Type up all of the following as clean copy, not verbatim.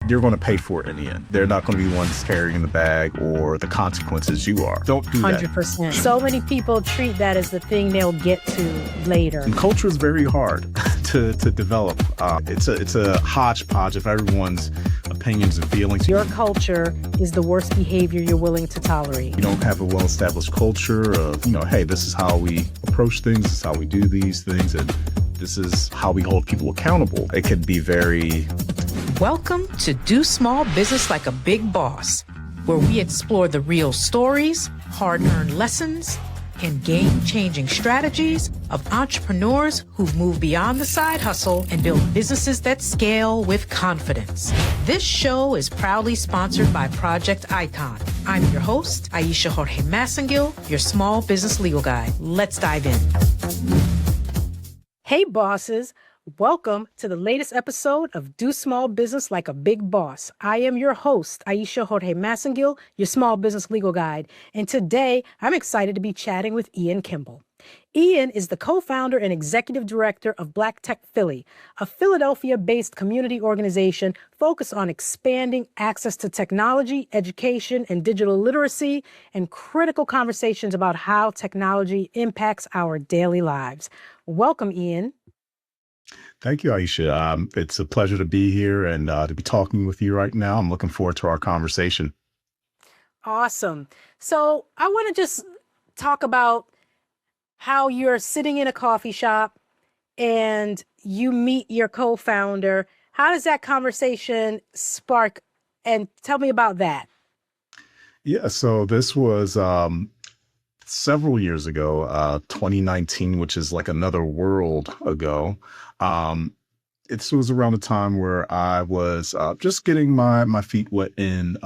you're going to pay for it in the end. They're not going to be the ones carrying the bag or the consequences. You are. Don't do that. 100%. So many people treat that as the thing they'll get to later. And culture is very hard to develop. It's a hodgepodge of everyone's opinions and feelings. Your culture is the worst behavior you're willing to tolerate. You don't have a well-established culture of, hey, this is how we approach things, this is how we do these things, and this is how we hold people accountable. It can be very... Welcome to Do Small Business Like a Big Boss, where we explore the real stories, hard-earned lessons, and game-changing strategies of entrepreneurs who've moved beyond the side hustle and built businesses that scale with confidence. This show is proudly sponsored by Project Icon. I'm your host, Aisha Jorge Massengill, your small business legal guide. Let's dive in. Hey, bosses. Welcome to the latest episode of Do Small Business Like a Big Boss. I am your host, Aisha Jorge Massengill, your small business legal guide. And today, I'm excited to be chatting with Ian Kimble. Ian is the co-founder and executive director of Black Tech Philly, a Philadelphia-based community organization focused on expanding access to technology, education, and digital literacy, and critical conversations about how technology impacts our daily lives. Welcome, Ian. Thank you, Aisha. It's a pleasure to be here and to be talking with you right now. I'm looking forward to our conversation. Awesome. So I want to just talk about how you're sitting in a coffee shop and you meet your co-founder. How does that conversation spark? And tell me about that. Yeah, so this was several years ago, 2019, which is like another world ago. It was around the time where I was just getting my feet wet in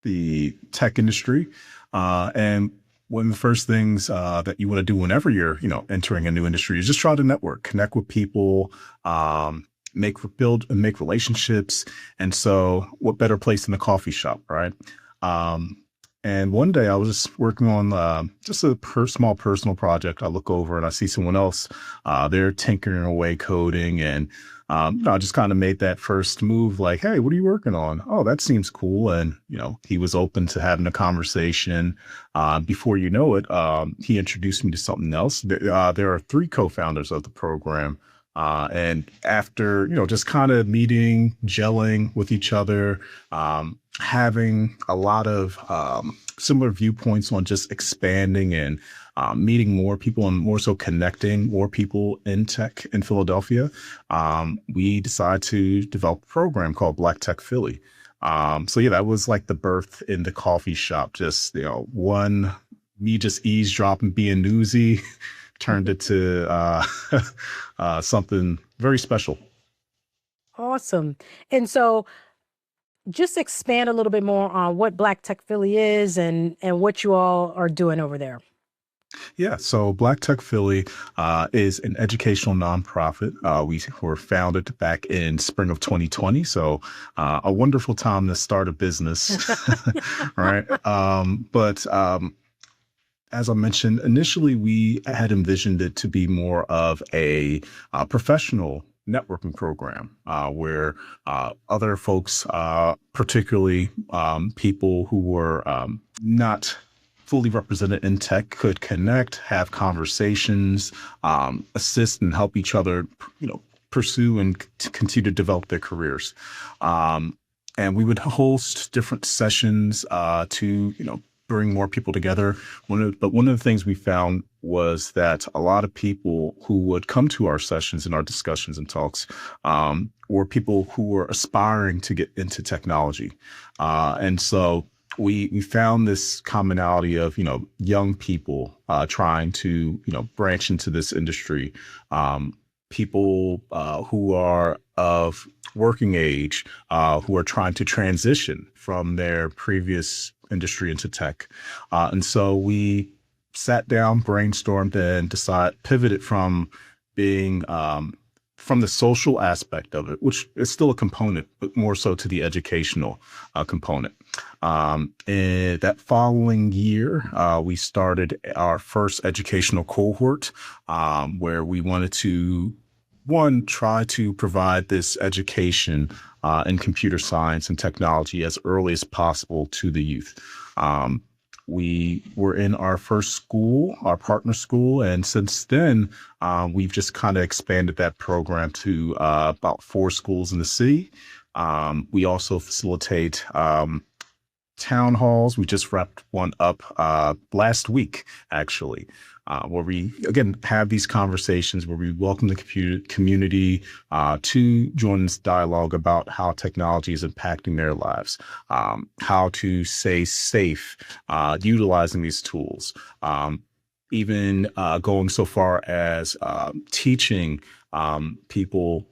the tech industry. And one of the first things that you want to do whenever you're, entering a new industry is just try to network, connect with people, build and make relationships. And so what better place than a coffee shop, right? And one day I was just working on just a small personal project. I look over and I see someone else, they're tinkering away coding. And I just kind of made that first move like, hey, what are you working on? Oh, that seems cool. And, he was open to having a conversation. Before you know it, he introduced me to something else. There are 3 co-founders of the program. And after, just kind of meeting, gelling with each other, having a lot of similar viewpoints on just expanding and meeting more people and more so connecting more people in tech in Philadelphia, we decided to develop a program called Black Tech Philly. So yeah, that was like the birth in the coffee shop, just, me just eavesdropping, being newsy, turned it to something very special. Awesome. And so just expand a little bit more on what Black Tech Philly is and what you all are doing over there. Yeah, so Black Tech Philly is an educational nonprofit. We were founded back in spring of 2020, so a wonderful time to start a business, right? But as I mentioned, initially we had envisioned it to be more of a professional networking program where other folks, particularly people who were not fully represented in tech, could connect, have conversations, assist and help each other, pursue and continue to develop their careers. And we would host different sessions to, bring more people together. But one of the things we found was that a lot of people who would come to our sessions and our discussions and talks were people who were aspiring to get into technology. And so we found this commonality of, young people trying to, branch into this industry, people who are of working age, who are trying to transition from their previous industry into tech. And so we sat down, brainstormed, and pivoted from being from the social aspect of it, which is still a component, but more so to the educational component. And that following year, we started our first educational cohort where we wanted to one, try to provide this education in computer science and technology as early as possible to the youth. We were in our first school, our partner school, and since then, we've just kind of expanded that program to about 4 schools in the city. We also facilitate town halls. We just wrapped one up last week, actually, where we, again, have these conversations where we welcome the community to join this dialogue about how technology is impacting their lives, how to stay safe utilizing these tools, even going so far as teaching people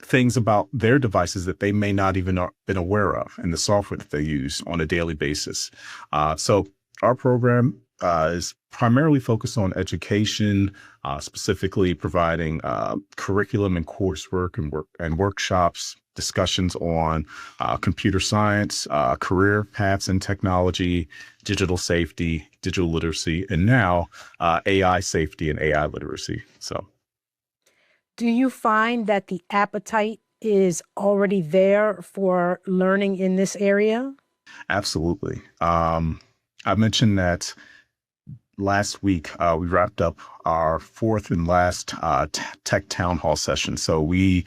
things about their devices that they may not even been aware of and the software that they use on a daily basis. So our program is primarily focused on education, specifically providing curriculum and coursework and workshops, discussions on computer science, career paths in technology, digital safety, digital literacy, and now AI safety and AI literacy. So. Do you find that the appetite is already there for learning in this area? Absolutely. I mentioned that last week we wrapped up our 4th and last tech town hall session. So we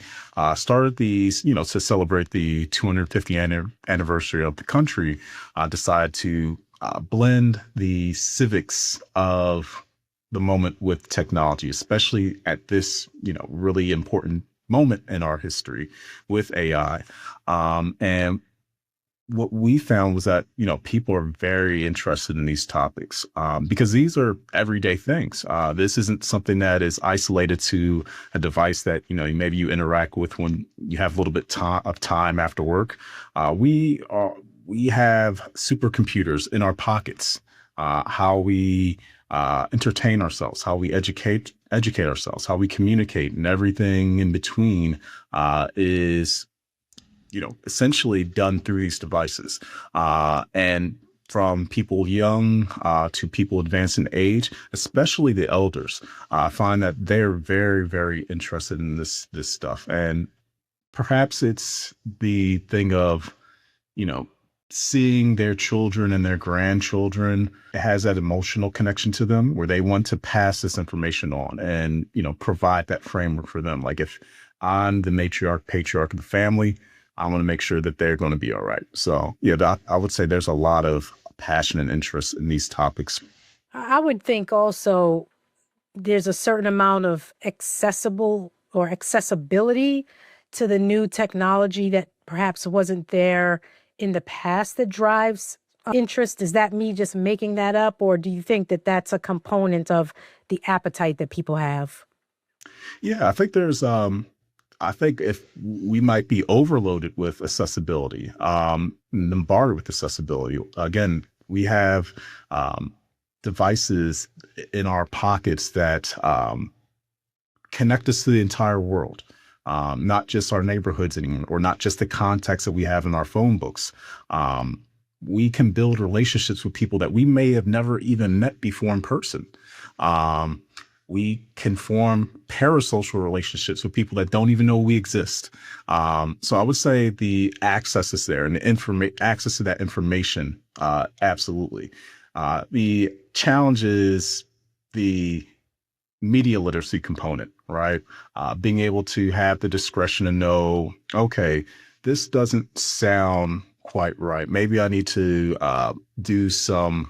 started these, to celebrate the 250th anniversary of the country, decided to blend the civics of the moment with technology, especially at this, really important moment in our history with AI. And what we found was that, people are very interested in these topics because these are everyday things. This isn't something that is isolated to a device that, maybe you interact with when you have a little bit of time after work. We have supercomputers in our pockets. How we entertain ourselves, how we educate ourselves, how we communicate, and everything in between is, essentially done through these devices. And from people young to people advanced in age, especially the elders, I find that they're very, very interested in this stuff. And perhaps it's the thing of, seeing their children and their grandchildren. It has that emotional connection to them where they want to pass this information on and, provide that framework for them. Like if I'm the patriarch of the family, I want to make sure that they're going to be all right. So yeah, I would say there's a lot of passion and interest in these topics. I would think also there's a certain amount of accessibility to the new technology that perhaps wasn't there in the past that drives interest. Is that me just making that up? Or do you think that that's a component of the appetite that people have? Yeah, I think there's, I think if we might be overloaded with accessibility, bombarded with accessibility. Again, we have devices in our pockets that connect us to the entire world. Not just our neighborhoods anymore, or not just the contacts that we have in our phone books. We can build relationships with people that we may have never even met before in person. We can form parasocial relationships with people that don't even know we exist. So I would say the access is there, and the access to that information, absolutely. The challenge is the media literacy component, right? Being able to have the discretion to know, okay, this doesn't sound quite right. Maybe I need to do some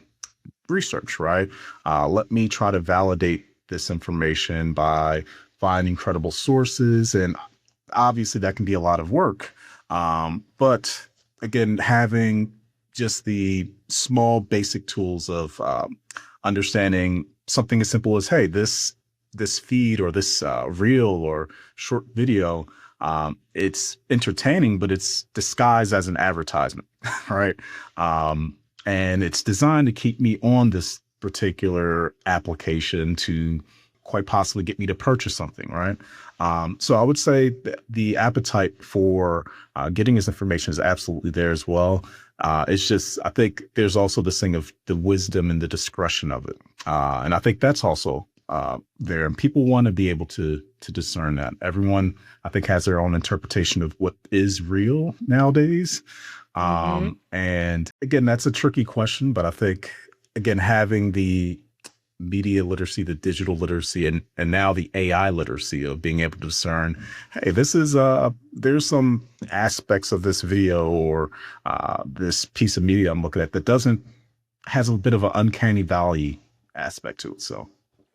research, right? Let me try to validate this information by finding credible sources. And obviously that can be a lot of work. But again, having just the small basic tools of understanding something as simple as, hey, this feed or this reel or short video, it's entertaining, but it's disguised as an advertisement, right? And it's designed to keep me on this particular application to quite possibly get me to purchase something, right? So I would say that the appetite for getting this information is absolutely there as well. It's just, I think there's also this thing of the wisdom and the discretion of it. And I think that's also there, and people want to be able to discern that. Everyone, I think, has their own interpretation of what is real nowadays. And again, that's a tricky question, but I think, again, having the media literacy, the digital literacy, and now the AI literacy of being able to discern, hey, this is there's some aspects of this video or this piece of media I'm looking at that has a bit of an uncanny valley aspect to it. So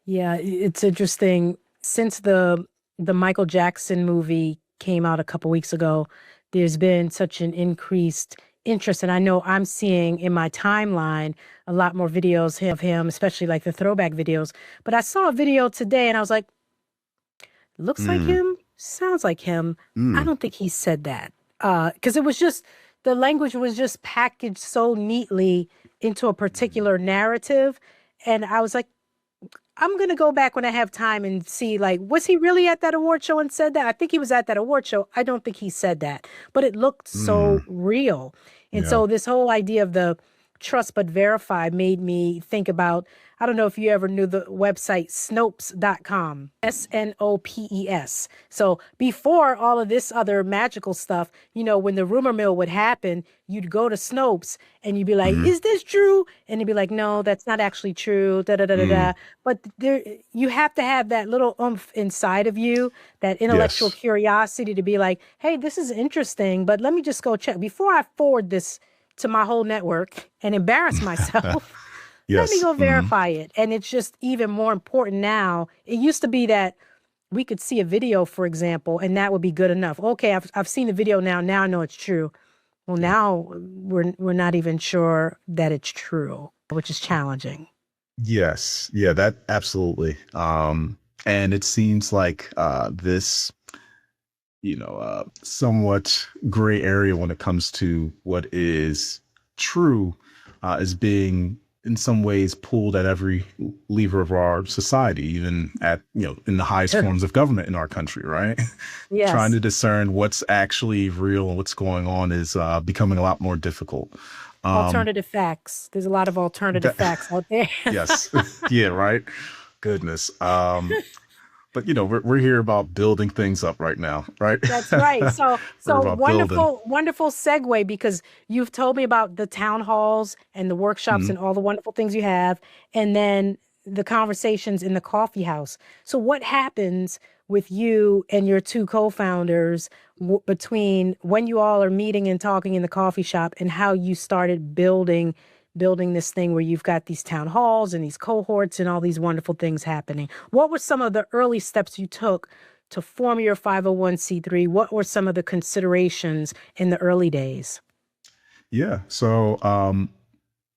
Yeah, it's interesting. Since the Michael Jackson movie came out a couple weeks ago, there's been such an increased interest. And I know I'm seeing in my timeline a lot more videos of him, especially like the throwback videos. But I saw a video today and I was like, looks like him, sounds like him. I don't think he said that. Because it was just, the language was just packaged so neatly into a particular narrative. And I was like, I'm going to go back when I have time and see, like, was he really at that award show and said that? I think he was at that award show. I don't think he said that, but it looked so real. And so this whole idea of the trust but verify made me think about, I don't know if you ever knew the website Snopes.com, Snopes. So before all of this other magical stuff, when the rumor mill would happen, you'd go to Snopes and you'd be like, is this true? And he'd be like, no, that's not actually true. Da, da, da, da, da. But you have to have that little oomph inside of you, that intellectual curiosity to be like, hey, this is interesting, but let me just go check before I forward this to my whole network and embarrass myself. Let me go verify it. And it's just even more important now. It used to be that we could see a video, for example, and that would be good enough. Okay, I've seen the video now. Now I know it's true. Well, now we're not even sure that it's true, which is challenging. Yes. Yeah, that absolutely. And it seems like this, somewhat gray area when it comes to what is true is being in some ways pulled at every lever of our society, even at, in the highest forms of government in our country, right? Yes. Trying to discern what's actually real and what's going on is becoming a lot more difficult. Alternative facts. There's a lot of alternative facts out there. Yes. Yeah, right. Goodness. But we're here about building things up right now, right? That's right. So wonderful segue, because you've told me about the town halls and the workshops and all the wonderful things you have, and then the conversations in the coffee house. So what happens with you and your two co-founders between when you all are meeting and talking in the coffee shop and how you started building this thing where you've got these town halls and these cohorts and all these wonderful things happening? What were some of the early steps you took to form your 501c3? What were some of the considerations in the early days? Yeah. So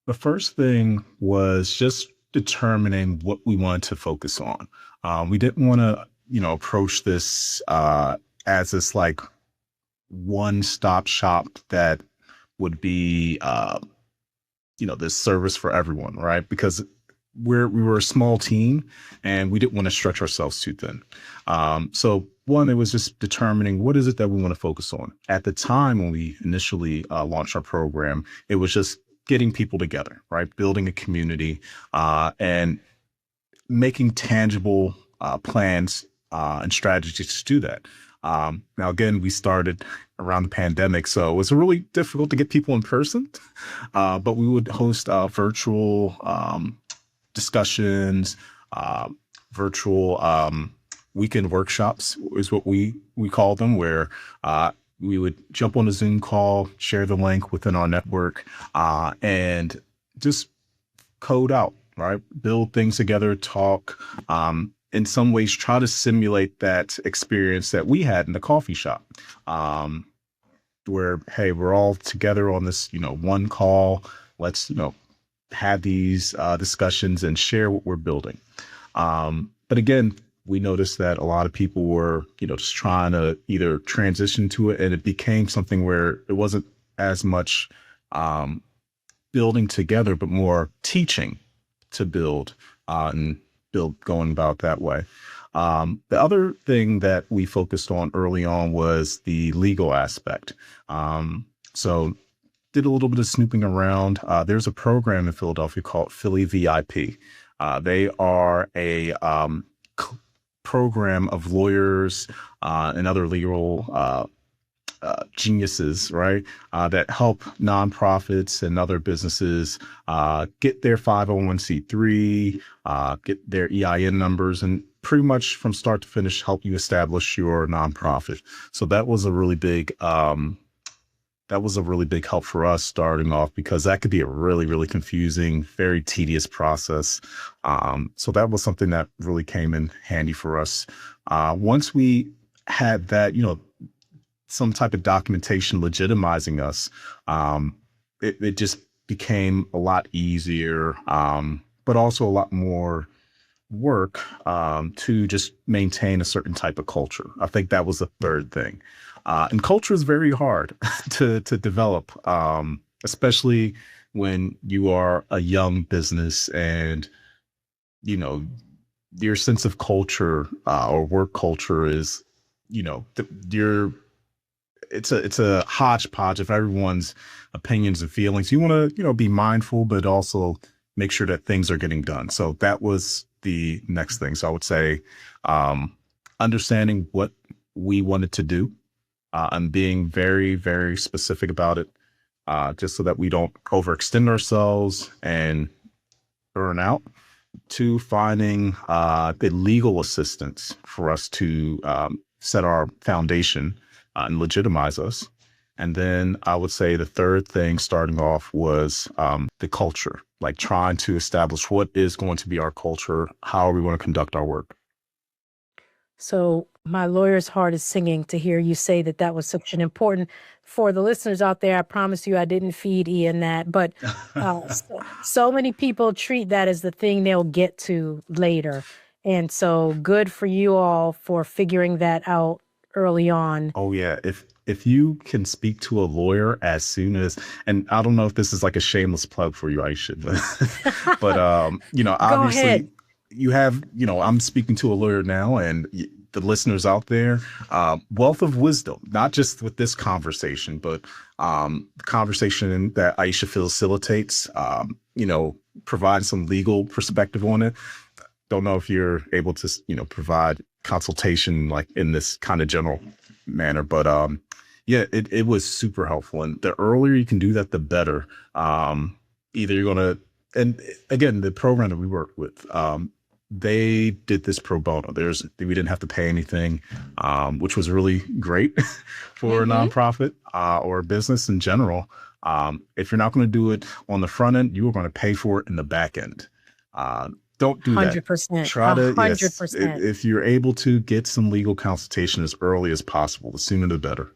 the first thing was just determining what we wanted to focus on. We didn't want to, approach this as this like one-stop shop that would be this service for everyone, right? Because we were a small team and we didn't want to stretch ourselves too thin. So one, it was just determining what is it that we want to focus on. At the time when we initially launched our program, it was just getting people together, right? Building a community and making tangible plans and strategies to do that. Now, again, we started around the pandemic, so it was really difficult to get people in person, but we would host virtual discussions, virtual weekend workshops is what we call them, where we would jump on a Zoom call, share the link within our network, and just code out, right? Build things together, talk, in some ways try to simulate that experience that we had in the coffee shop, where, hey, we're all together on this, one call. Let's, have these discussions and share what we're building. But again, we noticed that a lot of people were, just trying to either transition to it, and it became something where it wasn't as much building together, but more teaching to build and build going about that way. The other thing that we focused on early on was the legal aspect. So did a little bit of snooping around. There's a program in Philadelphia called Philly VIP. They are a program of lawyers and other legal geniuses, right? That help nonprofits and other businesses get their 501c3, get their EIN numbers, and pretty much from start to finish help you establish your nonprofit. So that was a really big help for us starting off, because that could be a really, really confusing, very tedious process. So that was something that really came in handy for us. Once we had that, some type of documentation legitimizing us, it just became a lot easier, but also a lot more work to just maintain a certain type of culture. I think that was the third thing. And culture is very hard to develop, especially when you are a young business and, your sense of culture or work culture is, it's a hodgepodge of everyone's opinions and feelings. You want to, be mindful, but also make sure that things are getting done. So that was the next thing. So I would say understanding what we wanted to do and being very, very specific about it, just so that we don't overextend ourselves and burn out, to finding the legal assistance for us to set our foundation and legitimize us. And then I would say the third thing starting off was the culture, like trying to establish what is going to be our culture, how are we going to conduct our work. So my lawyer's heart is singing to hear you say that that was such an important, for the listeners out there, I promise you I didn't feed Ian that, but so many people treat that as the thing they'll get to later. And so good for you all for figuring that out early on. Oh yeah. If you can speak to a lawyer as soon as, and I don't know if this is like a shameless plug for you, Aisha, but obviously ahead. you have, I'm speaking to a lawyer now, and the listeners out there, wealth of wisdom, not just with this conversation, but the conversation that Aisha facilitates, provide some legal perspective on it. Don't know if you're able to, provide consultation like in this kind of general manner, but yeah, it was super helpful. And the earlier you can do that, the better. Either you're going to, and again, the program that we worked with, they did this pro bono. We didn't have to pay anything, which was really great for a nonprofit or a business in general. If you're not going to do it on the front end, you are going to pay for it in the back end. Don't do 100%, that. Try to, 100%. yes, if you're able to get some legal consultation as early as possible, the sooner the better.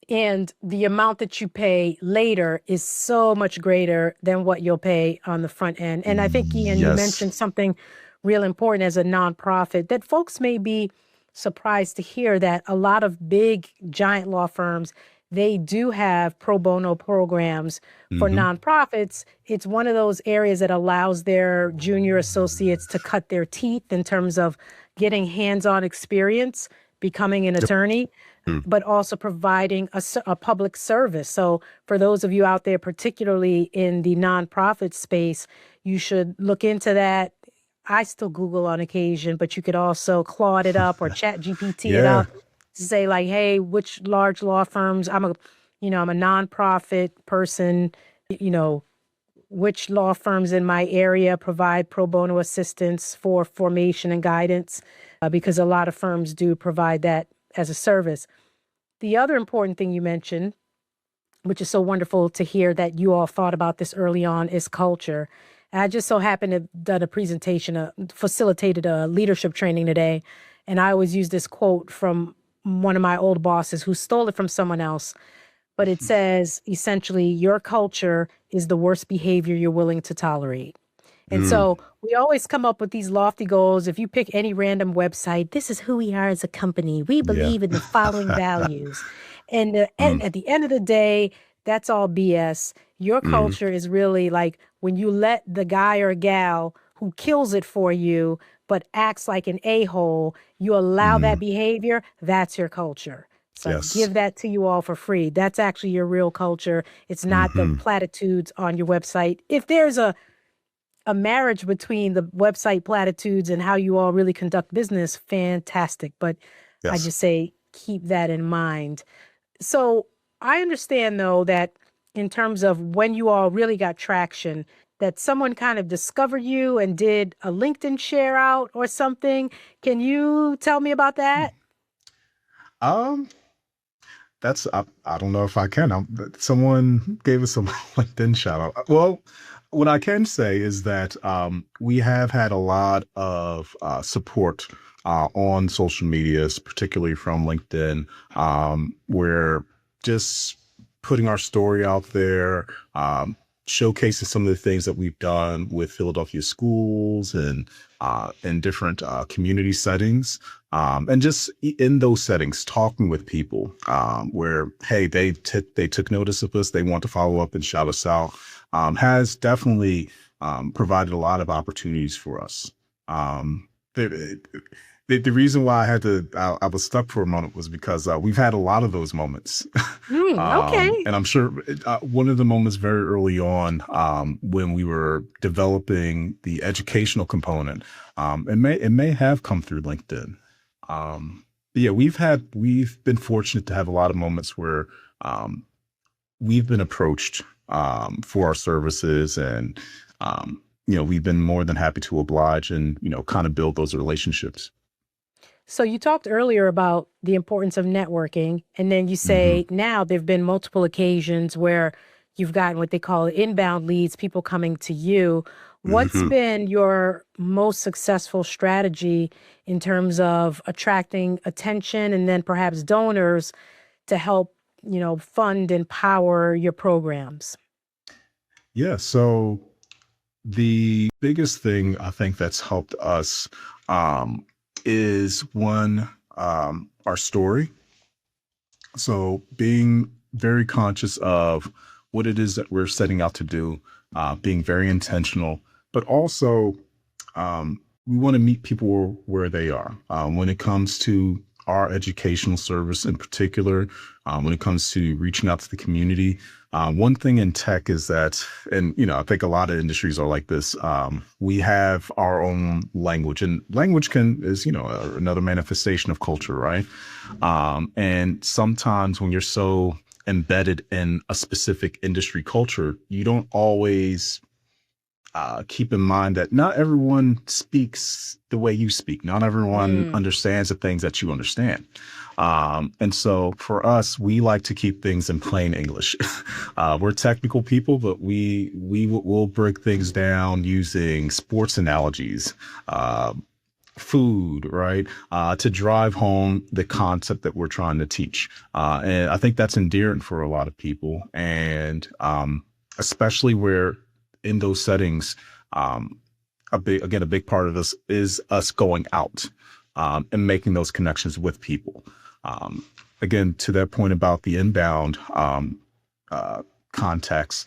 And the amount that you pay later is so much greater than what you'll pay on the front end. And I think, Ian, you mentioned something real important as a nonprofit that folks may be surprised to hear, that a lot of big giant law firms, they do have pro bono programs for nonprofits. It's one of those areas that allows their junior associates to cut their teeth in terms of getting hands-on experience, becoming an attorney, but also providing a public service. So for those of you out there, particularly in the nonprofit space, you should look into that. I still Google on occasion, but you could also Claude it up or Chat GPT it up to say like, hey, which large law firms, I'm a nonprofit person, which law firms in my area provide pro bono assistance for formation and guidance, because a lot of firms do provide that as a service. The other important thing you mentioned, which is so wonderful to hear that you all thought about this early on, is culture. I just so happened to have done a presentation, facilitated a leadership training today, and I always use this quote from one of my old bosses who stole it from someone else. But it says, essentially, your culture is the worst behavior you're willing to tolerate. And so we always come up with these lofty goals. If you pick any random website, this is who we are as a company. We believe in the following values. And at the end of the day, that's all BS. Your culture is really like when you let the guy or gal who kills it for you but acts like an a-hole, you allow that behavior, that's your culture. So I give that to you all for free. That's actually your real culture. It's not the platitudes on your website. If there's a a marriage between the website platitudes and how you all really conduct business. Fantastic. But I Yes. just say keep that in mind. So I understand, though, that in terms of when you all really got traction, that someone kind of discovered you and did a LinkedIn share out or something. Can you tell me about that? Um, I don't know if I can. Someone gave us a LinkedIn shout out. Well, what I can say is that we have had a lot of support on social medias, particularly from LinkedIn, where just putting our story out there, showcasing some of the things that we've done with Philadelphia schools and in different community settings. And just in those settings, talking with people where, hey, they took notice of us, they want to follow up and shout us out, has definitely provided a lot of opportunities for us. The, the reason why I was stuck for a moment was because we've had a lot of those moments. Okay. And I'm sure one of the moments very early on when we were developing the educational component, it may have come through LinkedIn. Yeah, we've been fortunate to have a lot of moments where we've been approached for our services, and we've been more than happy to oblige and kind of build those relationships. So you talked earlier about the importance of networking, and then you Hmm. say now there've been multiple occasions where you've gotten what they call inbound leads, people coming to you. What's Hmm. been your most successful strategy in terms of attracting attention and then perhaps donors to help, fund and power your programs? Yeah, so the biggest thing I think that's helped us um, is one, our story. So being very conscious of what it is that we're setting out to do, being very intentional, but also we want to meet people where they are. When it comes to our educational service in particular, when it comes to reaching out to the community, one thing in tech is that, and I think a lot of industries are like this. We have our own language, and language is another manifestation of culture, right? And sometimes when you're so embedded in a specific industry culture, you don't always keep in mind that not everyone speaks the way you speak. Not everyone Mm. understands the things that you understand. And so for us, we like to keep things in plain English. We're technical people, but will break things down using sports analogies, food, right? To drive home the concept that we're trying to teach. And I think that's endearing for a lot of people. And especially where in those settings, a big part of this is us going out and making those connections with people. Um, Again, to that point about the inbound contacts,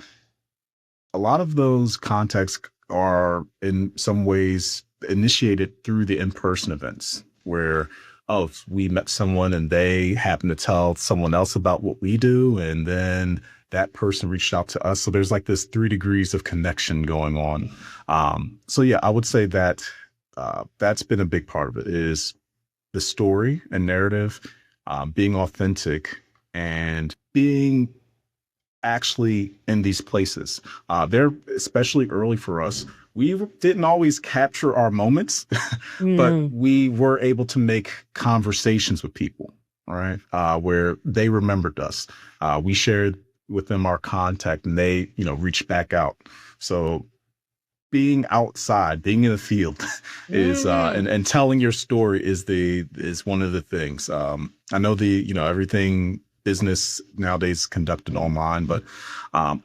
a lot of those contacts are in some ways initiated through the in-person events where, oh, we met someone and they happen to tell someone else about what we do, and then that person reached out to us. So there's like this 3 degrees of connection going on. So yeah, I would say that that's been a big part of it, is the story and narrative, being authentic and being actually in these places. They're especially early for us. We didn't always capture our moments, but Mm. we were able to make conversations with people, right? Where they remembered us. We shared with them our contact, and they, reached back out. So being outside, being in the field is Hmm. and telling your story is one of the things. I know everything business nowadays conducted online, but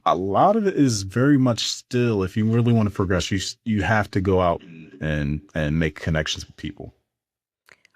a lot of it is very much still, if you really want to progress, you have to go out and make connections with people.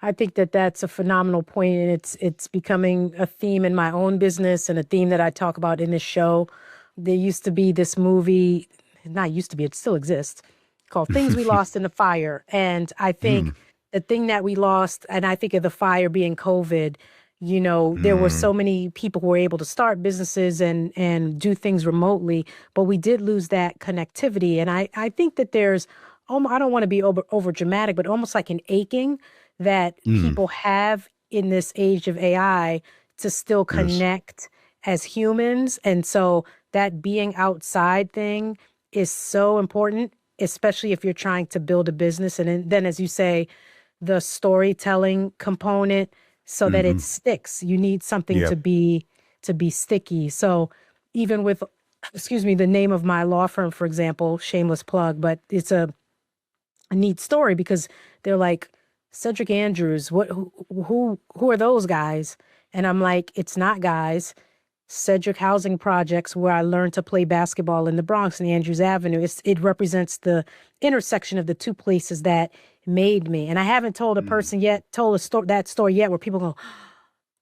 I think that that's a phenomenal point, and it's becoming a theme in my own business and a theme that I talk about in this show. There used to be this movie, not used to be, it still exists, called Things We Lost in the Fire. And I think Mm, the thing that we lost, and I think of the fire being COVID, there were Mm, so many people who were able to start businesses and do things remotely, but we did lose that connectivity. And I think that there's, I don't want to be over dramatic, but almost like an aching that mm, people have in this age of AI to still yes. connect as humans. And so that being outside thing is so important, especially if you're trying to build a business. And then, as you say, the storytelling component so that it Hmm. sticks. You need something Yep. to be sticky. So even with, excuse me, the name of my law firm, for example, shameless plug, but it's a neat story because they're like, Cedric Andrews, who are those guys? And I'm like, it's not guys. Cedric Housing Projects, where I learned to play basketball in the Bronx and Andrews Avenue. It represents the intersection of the two places that made me. And I haven't told a Mm, person yet, that story yet, where people go,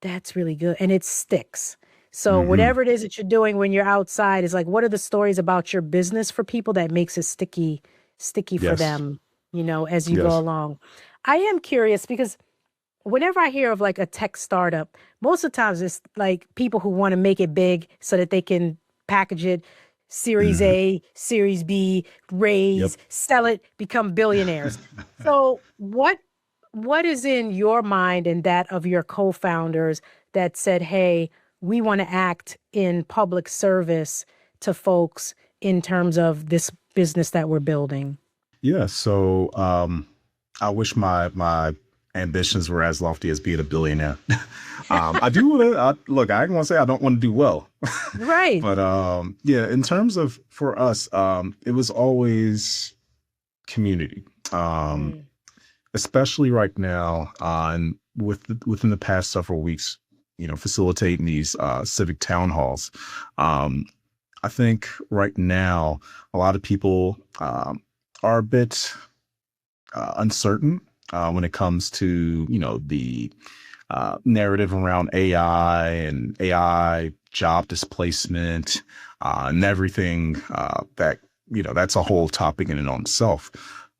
that's really good. And it sticks. So hmm. whatever it is that you're doing when you're outside is like, what are the stories about your business for people that makes it sticky for Yes. them, as you go Yes. along. I am curious because whenever I hear of like a tech startup, most of the times it's like people who want to make it big so that they can package it, Series Hmm. A, Series B, Yep. raise, sell it, become billionaires. So what is in your mind and that of your co-founders that said, "Hey, we want to act in public service to folks in terms of this business that we're building?" Yeah. So I wish my ambitions were as lofty as being a billionaire. I do want to look. I want to say I don't want to do well, Right. but yeah. In terms of for us, it was always community, Mm, especially right now. And within the past several weeks, facilitating these civic town halls. Um, I think right now a lot of people are a bit uncertain when it comes to the narrative around AI and AI job displacement and everything that that's a whole topic in and on itself,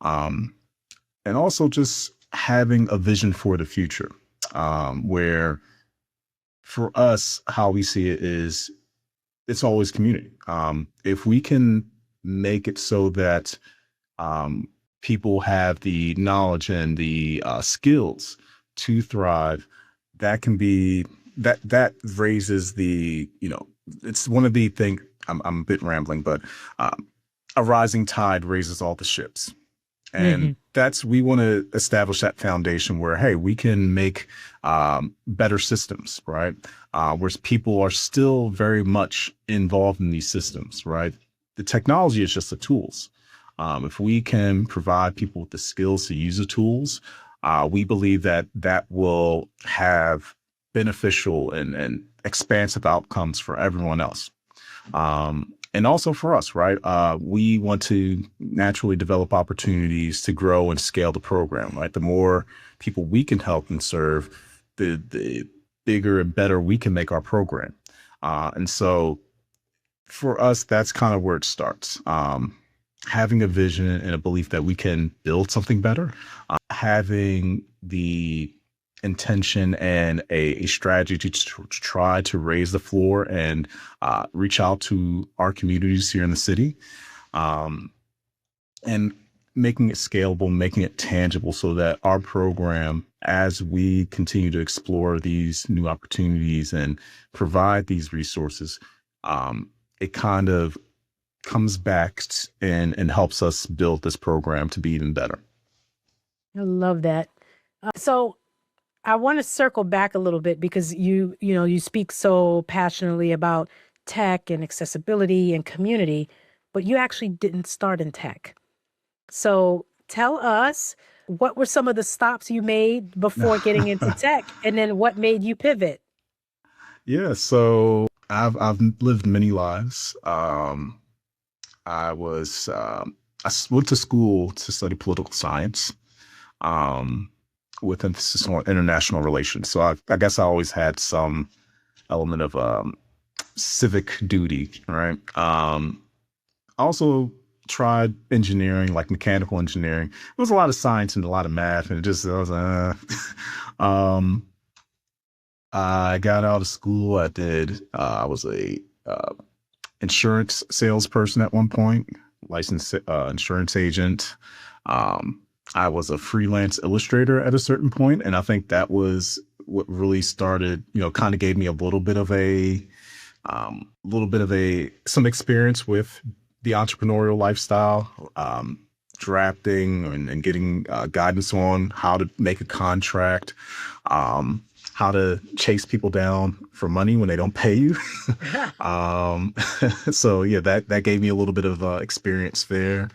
um, and also just having a vision for the future, where for us how we see it is it's always community. If we can make it so that um, people have the knowledge and the skills to thrive, that can be that raises the it's one of the thing. I'm a bit rambling, but um, a rising tide raises all the ships. And mhm. that's we want to establish that foundation where, hey, we can make better systems, right? Where people are still very much involved in these systems, right? The technology is just the tools. If we can provide people with the skills to use the tools, we believe that that will have beneficial and expansive outcomes for everyone else. And also for us, right? We want to naturally develop opportunities to grow and scale the program, right? The more people we can help and serve, the bigger and better we can make our program. And so for us, that's kind of where it starts. Having a vision and a belief that we can build something better, having the intention and a strategy to try to raise the floor and reach out to our communities here in the city, um, and making it scalable, making it tangible so that our program, as we continue to explore these new opportunities and provide these resources, it kind of comes back and helps us build this program to be even better. I love that. So I want to circle back a little bit because you speak so passionately about tech and accessibility and community, but you actually didn't start in tech. So tell us, what were some of the stops you made before getting into tech, and then what made you pivot? Yeah, so I've lived many lives. I was went to school to study political science, um, with emphasis on international relations. So I guess I always had some element of civic duty, right? I also tried engineering, like mechanical engineering. It was a lot of science and a lot of math, and it just I was um, I got out of school. I was a insurance salesperson at one point, licensed insurance agent. Um, I was a freelance illustrator at a certain point, and I think that was what really started, kind of gave me some experience with the entrepreneurial lifestyle, drafting and getting guidance on how to make a contract, how to chase people down for money when they don't pay you. um, so yeah, that gave me a little bit of experience there.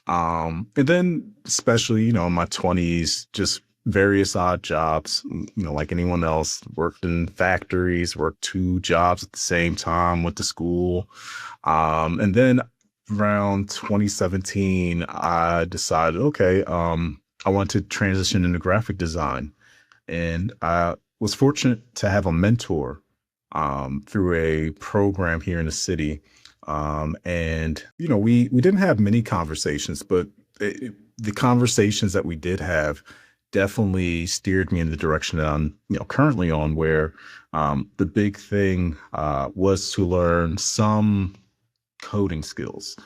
And then especially, in my 20s, just various odd jobs, like anyone else, worked in factories, worked two jobs at the same time, went to school. And then around 2017, I decided, okay, I want to transition into graphic design. And I was fortunate to have a mentor through a program here in the city. And, we didn't have many conversations, but the conversations that we did have definitely steered me in the direction that I'm, currently on, where the big thing was to learn some coding skills.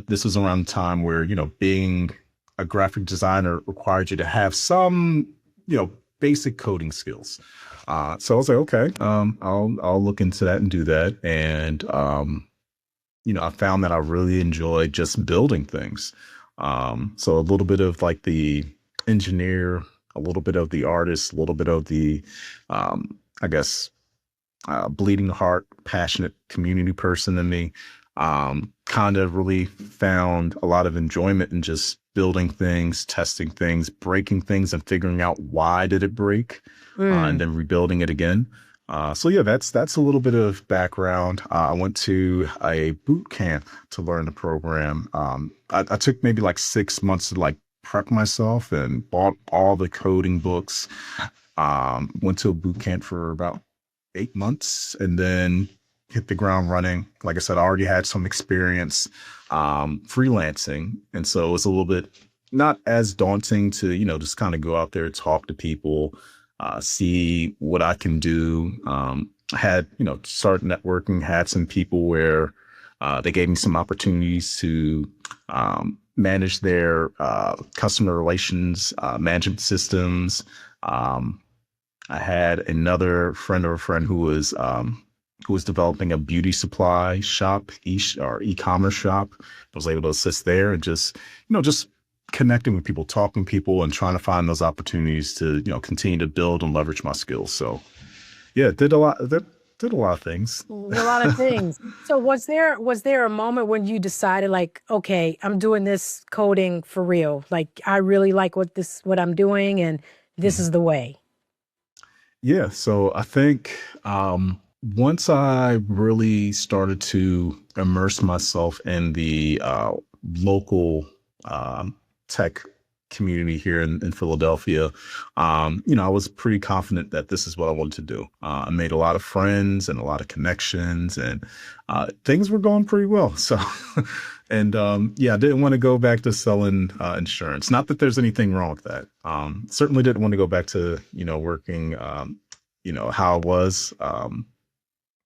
This was around the time where, being a graphic designer required you to have some, basic coding skills. So I was like, okay, I'll look into that and do that. And, I found that I really enjoyed just building things. So a little bit of like the engineer, a little bit of the artist, a little bit of the, I guess, bleeding heart, passionate community person in me, kind of really found a lot of enjoyment in just building things, testing things, breaking things, and figuring out why did it break, and then rebuilding it again. So yeah, that's a little bit of background. I went to a boot camp to learn the program. I took maybe like 6 months to like prep myself and bought all the coding books. Went to a boot camp for about 8 months and then hit the ground running. Like I said, I already had some experience freelancing. And so it was a little bit not as daunting to, just kind of go out there, talk to people, see what I can do. I had, started networking, had some people where they gave me some opportunities to manage their customer relations management systems. I had another friend of a friend who was developing a beauty supply shop, or e-commerce shop. I was able to assist there and just connecting with people, talking to people, and trying to find those opportunities to, continue to build and leverage my skills. So yeah, did a lot of things. A lot of things. So was there a moment when you decided like, okay, I'm doing this coding for real? Like I really like what I'm doing and this is the way. Yeah. So I think once I really started to immerse myself in the local tech community here in Philadelphia, I was pretty confident that this is what I wanted to do. I made a lot of friends and a lot of connections, and things were going pretty well. So, and I didn't want to go back to selling insurance. Not that there's anything wrong with that. Certainly didn't want to go back to, working, how it was.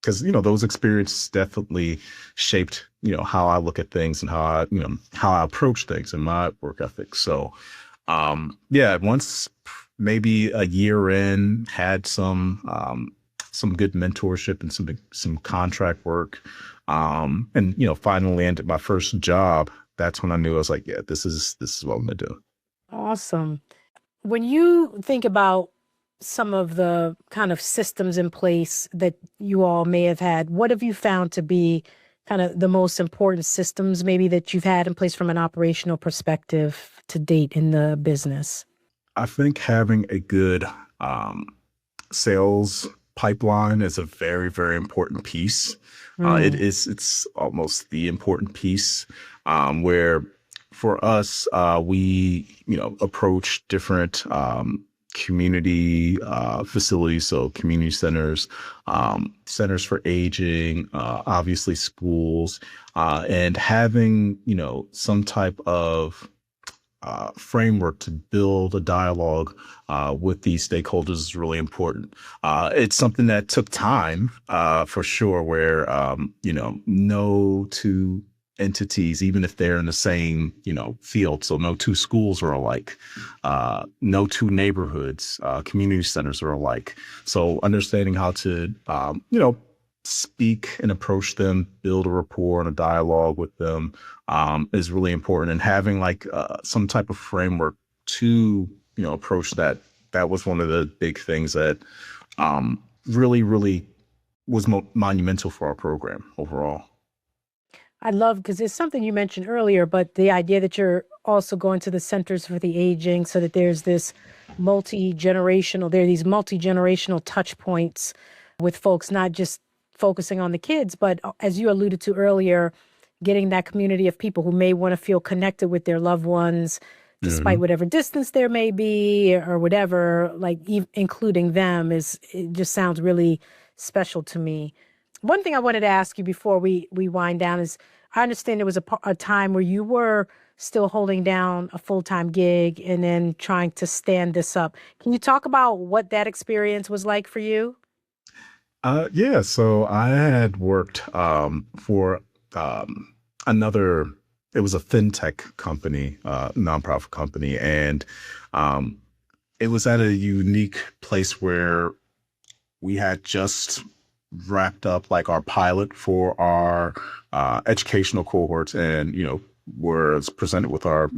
Because, those experiences definitely shaped, how I look at things and how I approach things and my work ethic. So, once maybe a year in, had some good mentorship and some contract work, and, finally landed my first job. That's when I knew I was like, yeah, this is what I'm gonna do. Awesome. When you think about some of the kind of systems in place that you all may have had, what have you found to be kind of the most important systems maybe that you've had in place from an operational perspective to date in the business? I think having a good sales pipeline is a very, very important piece. It's almost the important piece where for us, we, approach different community facilities, so community centers, centers for aging, obviously schools, and having, some type of framework to build a dialogue with these stakeholders is really important. It's something that took time for sure, where, no two entities, even if they're in the same, field, so no two schools are alike, no two neighborhoods, community centers are alike. So understanding how to, speak and approach them, build a rapport and a dialogue with them is really important. And having like some type of framework to, approach that, that was one of the big things that really, really was monumental for our program overall. I love, because it's something you mentioned earlier, but the idea that you're also going to the centers for the aging, so that there are these multi-generational touch points with folks, not just focusing on the kids, but as you alluded to earlier, getting that community of people who may want to feel connected with their loved ones, despite whatever distance there may be or whatever, like including them it just sounds really special to me. One thing I wanted to ask you before we wind down is, I understand there was a time where you were still holding down a full-time gig and then trying to stand this up. Can you talk about what that experience was like for you? Yeah, so I had worked for another, it was a fintech company, nonprofit company, and it was at a unique place where we had just wrapped up like our pilot for our educational cohorts, and was presented with our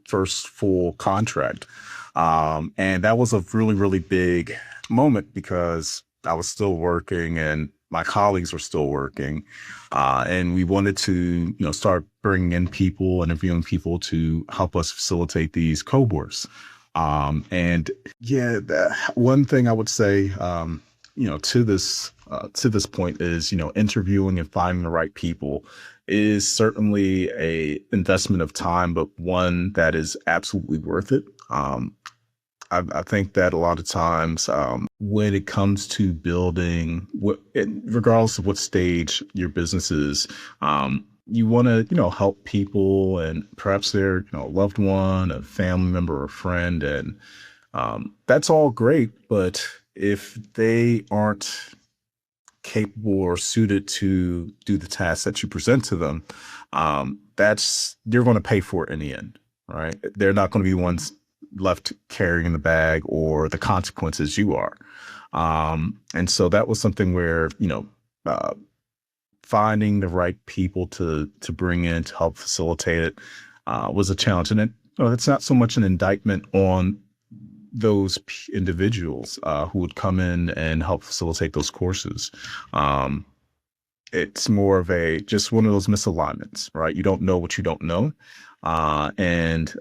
first full contract, and that was a really, really big moment because I was still working and my colleagues were still working, and we wanted to start bringing in people, interviewing people to help us facilitate these cohorts. And yeah, one thing I would say, to this point is, interviewing and finding the right people is certainly a investment of time, but one that is absolutely worth it. I think that a lot of times, when it comes to building, regardless of what stage your business is, you want to, help people, and perhaps their, loved one, a family member, or a friend, and that's all great. But if they aren't capable or suited to do the task that you present to them, you're going to pay for it in the end, right? They're not going to be the ones left carrying the bag or the consequences you are. And so that was something where, finding the right people to bring in to help facilitate it was a challenge. And it's not so much an indictment on those individuals who would come in and help facilitate those courses. It's more of just one of those misalignments, right? You don't know what you don't know. And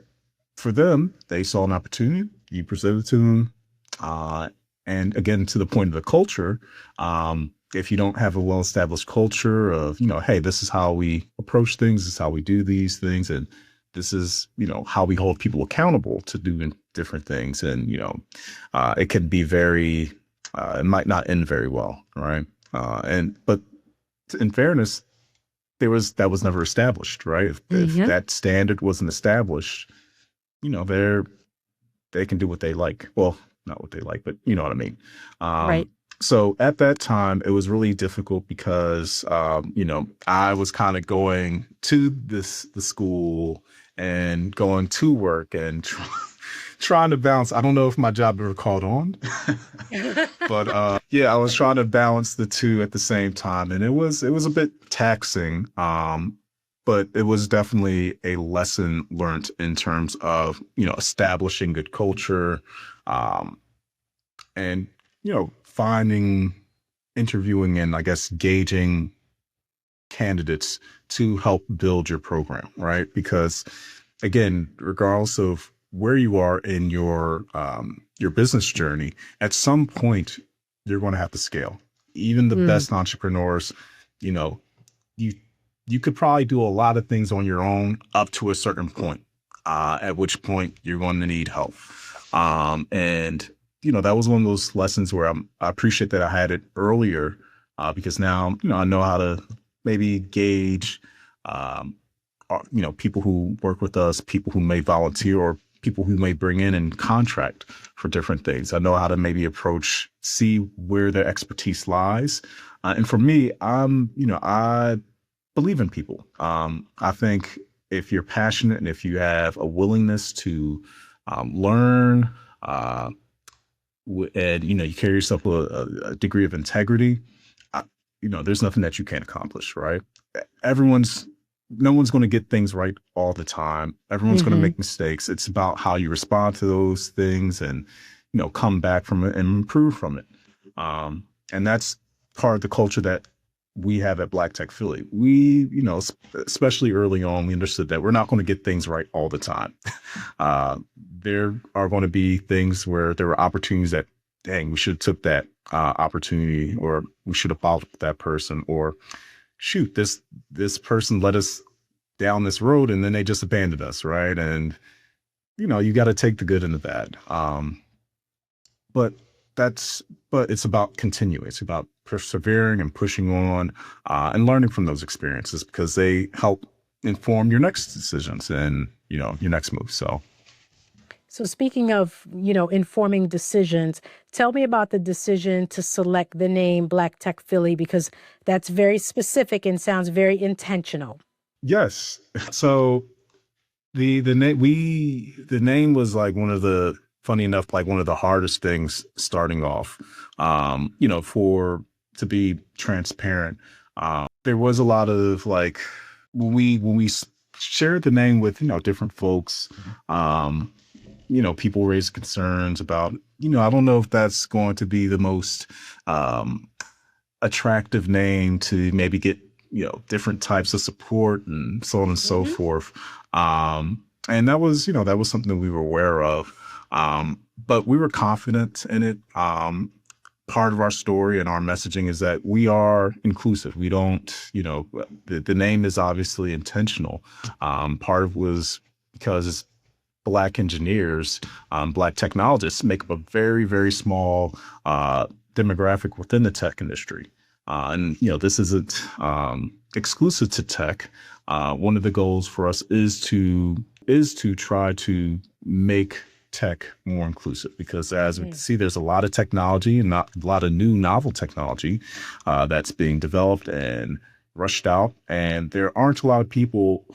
for them, they saw an opportunity, you presented it to them. And again, to the point of the culture, if you don't have a well-established culture of, hey, this is how we approach things, this is how we do these things, and this is, how we hold people accountable to doing different things. And, it can be it might not end very well, right? But in fairness, that was never established, right? If that standard wasn't established, they can do what they like. Well, not what they like, but you know what I mean? Right. So at that time, it was really difficult because, I was kind of going to the school and going to work and trying to balance. I don't know if my job ever caught on, but I was trying to balance the two at the same time. And it was a bit taxing, but it was definitely a lesson learned in terms of, establishing good culture, and, finding, interviewing, and I guess gauging candidates to help build your program, right? Because again, regardless of where you are in your business journey, at some point you're going to have to scale. Even the best entrepreneurs, you could probably do a lot of things on your own up to a certain point, at which point you're going to need help. And that was one of those lessons where I appreciate that I had it earlier, because now, I know how to maybe gauge people who work with us, people who may volunteer, or people who may bring in and contract for different things. I know how to maybe see where their expertise lies. And for me, I believe in people. I think if you're passionate and if you have a willingness to learn, and you carry yourself with a degree of integrity, there's nothing that you can't accomplish, right? No one's going to get things right all the time. Everyone's going to make mistakes. It's about how you respond to those things and, come back from it and improve from it. And that's part of the culture that we have at Black Tech Philly. We, especially early on, we understood that we're not going to get things right all the time. There are going to be things where there were opportunities that, dang, we should have took that opportunity, or we should have followed that person, or shoot, this person led us down this road and then they just abandoned us, right? And you got to take the good and the bad. But it's about continuing. It's about persevering and pushing on, and learning from those experiences, because they help inform your next decisions and your next move. So speaking of, informing decisions, tell me about the decision to select the name Black Tech Philly, because that's very specific and sounds very intentional. Yes. So the name was like funny enough, like one of the hardest things starting off, to be transparent. There was a lot of like, when we shared the name with, different folks, people raised concerns about, I don't know if that's going to be the most attractive name to maybe get, different types of support and so on and so forth. And that was something that we were aware of. But we were confident in it. Part of our story and our messaging is that we are inclusive. We don't, the name is obviously intentional. Part of it was because Black engineers, Black technologists make up a very, very small demographic within the tech industry. And this isn't exclusive to tech. One of the goals for us is to try to make tech more inclusive, because as we can see, there's a lot of technology and not a lot of new novel technology that's being developed and rushed out. And there aren't a lot of people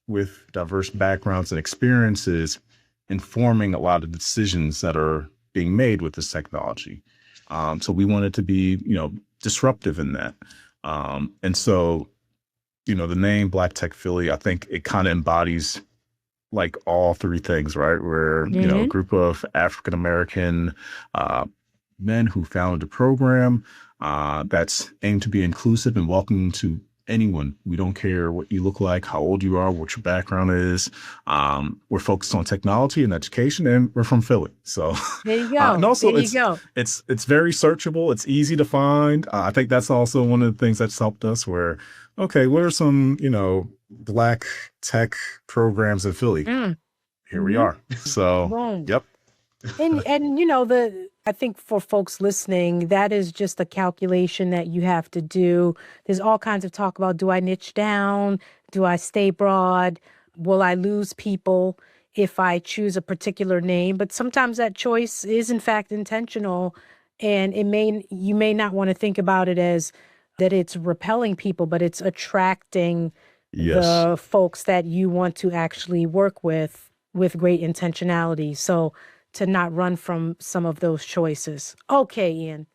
with diverse backgrounds and experiences informing a lot of the decisions that are being made with this technology. So we wanted to be, disruptive in that. And so, the name Black Tech Philly, I think it kind of embodies like all three things, right? We're, a group of African-American men who founded a program that's aimed to be inclusive and welcoming to anyone. We don't care what you look like, how old you are, what your background is. We're focused on technology and education, and we're from Philly. So there you go. And also it's very searchable. It's easy to find. I think that's also one of the things that's helped us, where, okay, what are some, Black tech programs in Philly? Here we are. So, boom. Yep. And I think for folks listening, that is just a calculation that you have to do. There's all kinds of talk about, do I niche down? Do I stay broad? Will I lose people if I choose a particular name? But sometimes that choice is in fact intentional, and you may not want to think about it as that it's repelling people, but it's attracting the folks that you want to actually work with great intentionality. So to not run from some of those choices. Okay, Ian,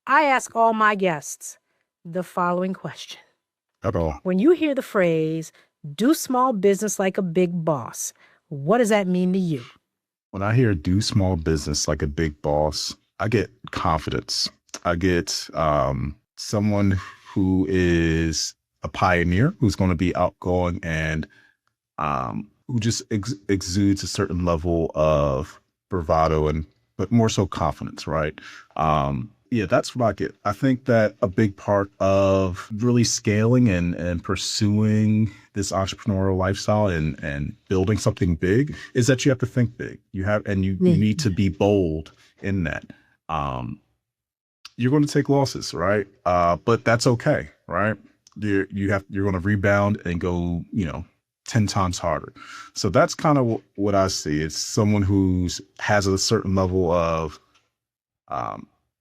I ask all my guests the following question. When you hear the phrase, do small business like a big boss, what does that mean to you? When I hear do small business like a big boss, I get confidence. I get someone who is a pioneer, who's going to be outgoing and who just exudes a certain level of bravado but more so confidence, right? That's what I get. I think that a big part of really scaling and pursuing this entrepreneurial lifestyle and building something big is that you have to think big. You need to be bold in that. You're going to take losses, right? But that's okay, right? You're going to rebound and go, 10 times harder. So that's kind of what I see. It's someone who's has a certain level of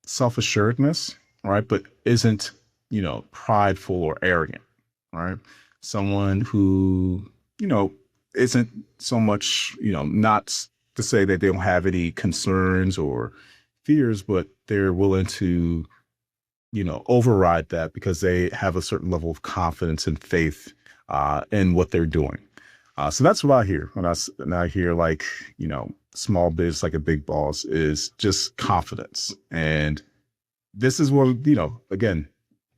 self-assuredness, right? But isn't, prideful or arrogant, right? Someone who, isn't so much, not to say that they don't have any concerns or fears, but they're willing to, override that because they have a certain level of confidence and faith in what they're doing. So that's what I hear when I hear like, small biz like a big boss is just confidence. And this is what, again,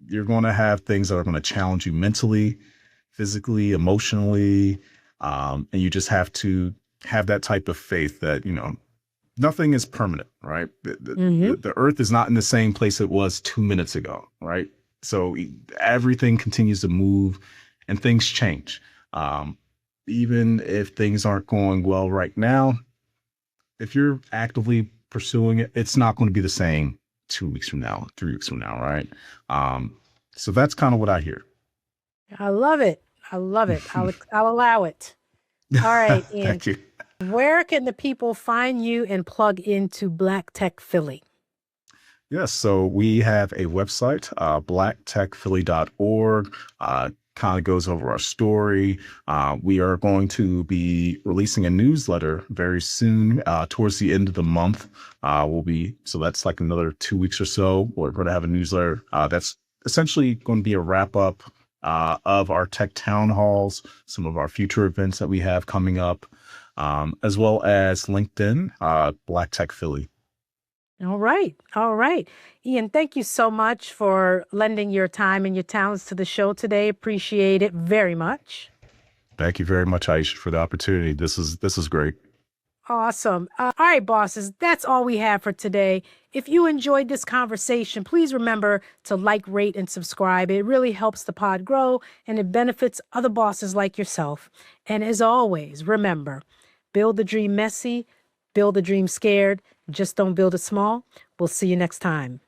you're going to have things that are going to challenge you mentally, physically, emotionally. And you just have to have that type of faith that, nothing is permanent, right? The earth is not in the same place it was 2 minutes ago, right? So everything continues to move and things change. Even if things aren't going well right now, if you're actively pursuing it, it's not going to be the same 2 weeks from now, 3 weeks from now, right? So that's kind of what I hear. I love it. I love it. I'll allow it. All right, Ian. Thank you. Where can the people find you and plug into Black Tech Philly? Yes, so we have a website, blacktechphilly.org. Kind of goes over our story. We are going to be releasing a newsletter very soon, towards the end of the month. So that's like another 2 weeks or so. We're going to have a newsletter that's essentially going to be a wrap up of our tech town halls, some of our future events that we have coming up, as well as LinkedIn, Black Tech Philly. All right. All right. Ian, thank you so much for lending your time and your talents to the show today. Appreciate it very much. Thank you very much, Aisha, for the opportunity. This is great. Awesome. All right, bosses, that's all we have for today. If you enjoyed this conversation, please remember to like, rate, and subscribe. It really helps the pod grow and it benefits other bosses like yourself. And as always, remember, build the dream messy, build the dream scared. Just don't build it small. We'll see you next time.